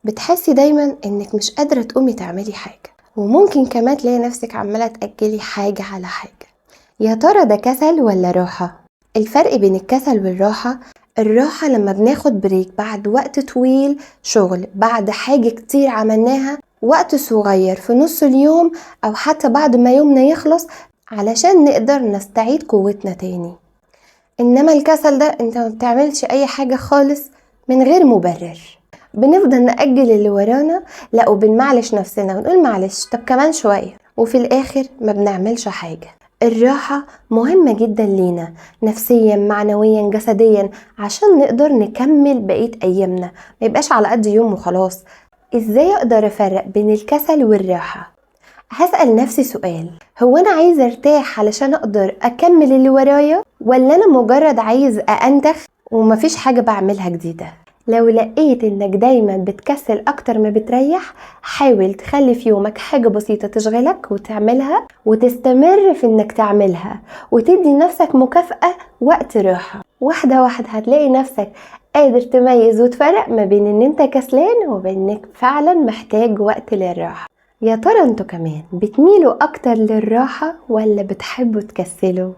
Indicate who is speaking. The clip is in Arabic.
Speaker 1: بتحسي دايما انك مش قادرة تقومي تعملي حاجة، وممكن كمان تلاقي نفسك عمالة تأجلي حاجة على حاجة. يا ترى ده كسل ولا راحة؟ الفرق بين الكسل والراحة، الراحة لما بناخد بريك بعد وقت طويل شغل، بعد حاجة كتير عملناها وقت صغير في نص اليوم أو حتى بعد ما يومنا يخلص علشان نقدر نستعيد قوتنا تاني. إنما الكسل ده انت ما بتعملش أي حاجة خالص من غير مبرر، بنفضل نأجل اللي ورانا، لا وبنمعلش نفسنا ونقول معلش طب كمان شوية، وفي الآخر ما بنعملش حاجة. الراحة مهمة جدا لينا نفسيا معنويا جسديا عشان نقدر نكمل بقية أيامنا، ما يبقاش على قد يوم وخلاص. ازاي اقدر افرق بين الكسل والراحة؟ هسأل نفسي سؤال، هو أنا عايزة ارتاح علشان أقدر أكمل اللي ورايا، ولا أنا مجرد عايز أأنتخ ومفيش حاجة بعملها جديدة؟ لو لقيت إنك دايما بتكسل أكتر ما بتريح، حاول تخلي في يومك حاجة بسيطة تشغلك وتعملها وتستمر في إنك تعملها، وتدي نفسك مكافأة وقت راحة. واحدة واحدة هتلاقي نفسك قادر تميز وتفرق ما بين إن أنت كسلان وبين إنك فعلا محتاج وقت للراحة. يا ترى انتوا كمان بتميلوا اكتر للراحة ولا بتحبوا تكسلوا؟